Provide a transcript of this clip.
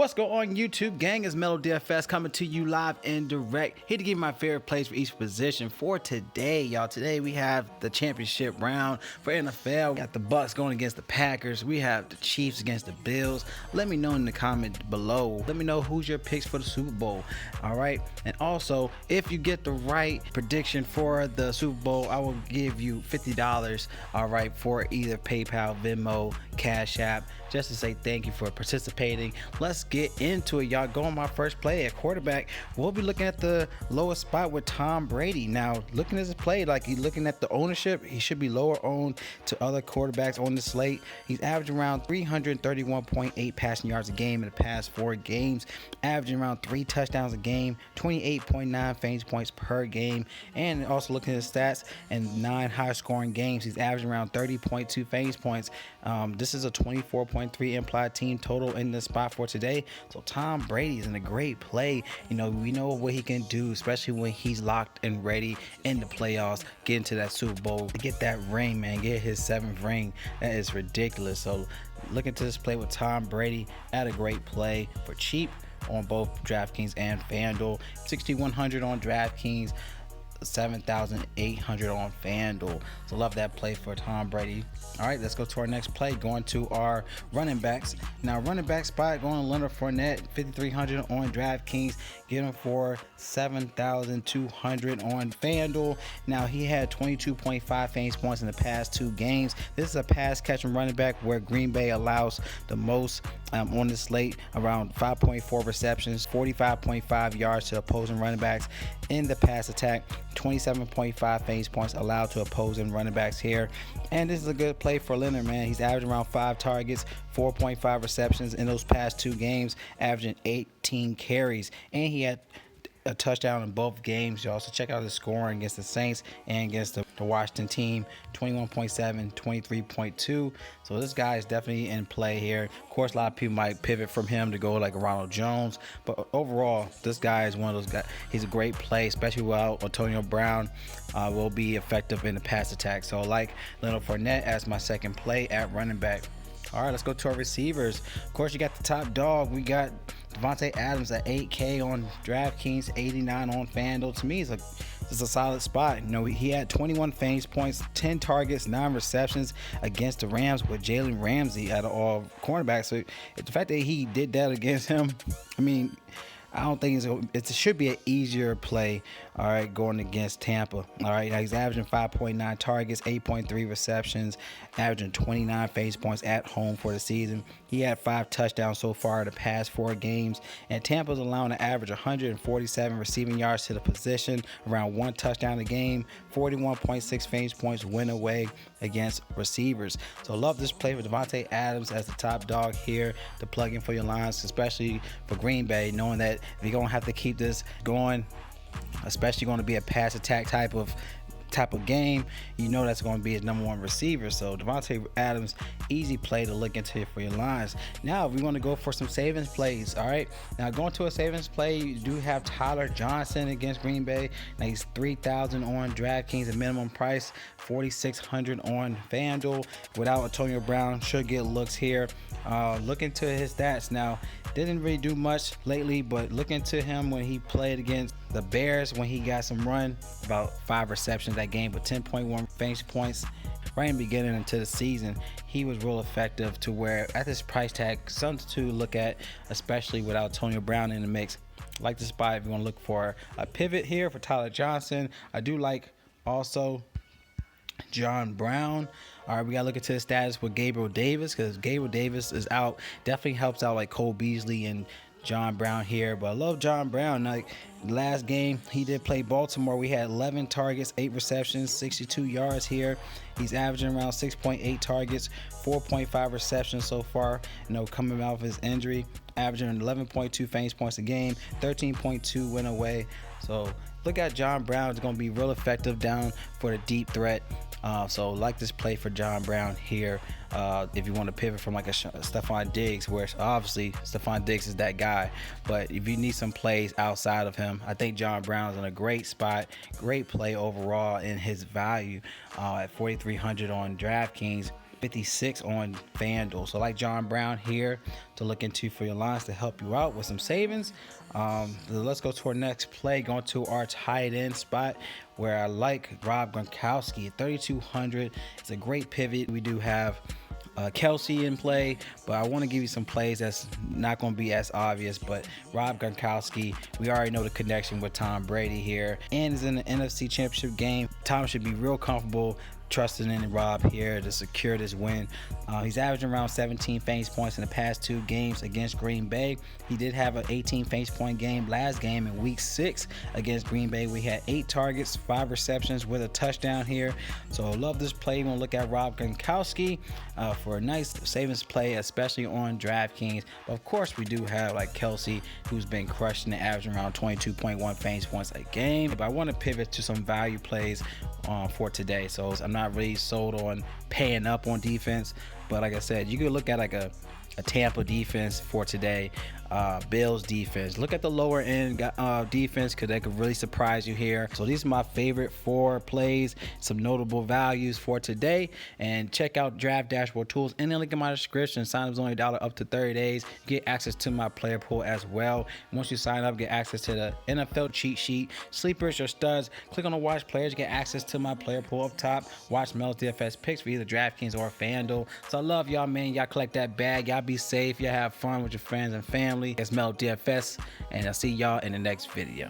What's going on, YouTube gang? It's Mellow DFS coming to you live and direct. Here to give you my favorite plays for each position for today, y'all. Today we have the championship round for NFL. We got the Bucks going against the Packers. We have the Chiefs against the Bills. Let me know in the comment below. Let me know who's your picks for the Super Bowl. All right. And also, if you get the right prediction for the Super Bowl, I will give you $50. All right, for either PayPal, Venmo, Cash App, just to say thank you for participating. Let's get into it, y'all. Go on my first play at quarterback. We'll be looking at the lowest spot with Tom Brady. Now, looking at his play, like he's looking at the ownership, he should be lower owned to other quarterbacks on the slate. He's averaging around 331.8 passing yards a game in the past 4 games, averaging around 3 touchdowns a game, 28.9 fantasy points per game, and also looking at his stats in 9 high scoring games, he's averaging around 30.2 fantasy points. This is a 24.3 implied team total in this spot for today. So Tom Brady is in a great play. You know, we know what he can do, especially when he's locked and ready in the playoffs, get into that Super Bowl, get that ring, man, get his 7th ring. That is ridiculous. So look into this play with Tom Brady at a great play for cheap on both DraftKings and FanDuel. 6,100 on DraftKings, 7,800 on FanDuel. So love that play for Tom Brady. All right, let's go to our next play, going to our running backs. Now, running back spot, going to Leonard Fournette, 5,300 on DraftKings, get him for 7,200 on FanDuel. Now, he had 22.5 fantasy points in the past 2 games. This is a pass catching running back where Green Bay allows the most on the slate, around 5.4 receptions, 45.5 yards to opposing running backs in the pass attack, 27.5 fantasy points allowed to opposing running backs here. And this is a good play for Leonard, man. He's averaging around 5 targets, 4.5 receptions in those past 2 games, averaging 18 carries, and he had a touchdown in both games, y'all. So check out his scoring against the Saints and against the Washington team, 21.7, 23.2. So this guy is definitely in play here. Of course, a lot of people might pivot from him to go like Ronald Jones, but overall, this guy is one of those guys. He's a great play, especially while Antonio Brown will be effective in the pass attack. So I like Leonard Fournette as my second play at running back. All right, let's go to our receivers. Of course, you got the top dog. We got Devonta Adams at 8K on DraftKings, 89 on FanDuel. To me, it's a solid spot. You know, he had 21 fantasy points, 10 targets, 9 receptions against the Rams with Jalen Ramsey out of all cornerbacks. So the fact that he did that against him, I mean, I don't think it should be an easier play, all right, going against Tampa. All right, now he's averaging 5.9 targets, 8.3 receptions, averaging 29 fantasy points at home for the season. He had 5 touchdowns so far in the past 4 games, and Tampa's allowing an average 147 receiving yards to the position, around 1 touchdown a game, 41.6 fantasy points win away against receivers. So I love this play for Devonta Adams as the top dog here to plug in for your lines, especially for Green Bay, knowing that if you're gonna have to keep this going, especially going to be a pass attack type of game, you know that's going to be his number 1 receiver. So Devonta Adams, easy play to look into for your lines. Now we want to go for some savings plays. All right, now going to a savings play, you do have Tyler Johnson against Green Bay. Now he's 3,000 on DraftKings, a minimum price, 4,600 on FanDuel. Without Antonio Brown, should get looks here. Look into his stats. Now, didn't really do much lately, but look into him when he played against the Bears, when he got some run, about 5 receptions that game with 10.1 fantasy points. Right in the beginning into the season, he was real effective to where at this price tag, something to look at, especially without Antonio Brown in the mix. Like this spot if you want to look for a pivot here for Tyler Johnson. I do like also John Brown. All right, we gotta look into the status with Gabriel Davis, because Gabriel Davis is out. Definitely helps out like Cole Beasley and John Brown here, but I love John Brown. Like last game, he did play Baltimore. We had 11 targets, 8 receptions, 62 yards here. He's averaging around 6.8 targets, 4.5 receptions so far. You know, coming out of his injury, averaging 11.2 fantasy points a game, 13.2 win away. So look at John Brown. It's going to be real effective down for the deep threat. So like this play for John Brown here. If you want to pivot from like a Stephon Diggs, where obviously Stephon Diggs is that guy, but if you need some plays outside of him, I think John Brown's in a great spot. Great play overall in his value at 4,300 on DraftKings. 56 on FanDuel. So like John Brown here to look into for your lines to help you out with some savings. Let's go to our next play, going to our tight end spot where I like Rob Gronkowski at 3,200. It's a great pivot. We do have Kelsey in play, but I want to give you some plays that's not going to be as obvious. But Rob Gronkowski, we already know the connection with Tom Brady here, and is in the NFC Championship game. Tom should be real comfortable trusting in Rob here to secure this win. He's averaging around 17 fantasy points in the past 2 games against Green Bay. He did have an 18 fantasy point game last game in week 6 against Green Bay. We had 8 targets, 5 receptions with a touchdown here. So I love this play. We're going to look at Rob Gronkowski for a nice savings play, especially on DraftKings. But of course, we do have like Kelsey, who's been crushing and averaging around 22.1 fantasy points a game. But I want to pivot to some value plays for today. So I'm not really sold on paying up on defense, but like I said, you could look at like a Tampa defense for today, Bills defense. Look at the lower end defense, because they could really surprise you here. So these are my favorite 4 plays, some notable values for today. And check out Draft Dashboard Tools in the link in my description. Sign up is only $1 up to 30 days. You get access to my player pool as well. Once you sign up, get access to the NFL cheat sheet, sleepers or studs. Click on the watch players, get access to my player pool up top. Watch Mel's DFS picks for either DraftKings or FanDuel. So I love y'all, man. Y'all collect that bag. Y'all be safe. Y'all have fun with your friends and family. It's Mel DFS, and I'll see y'all in the next video.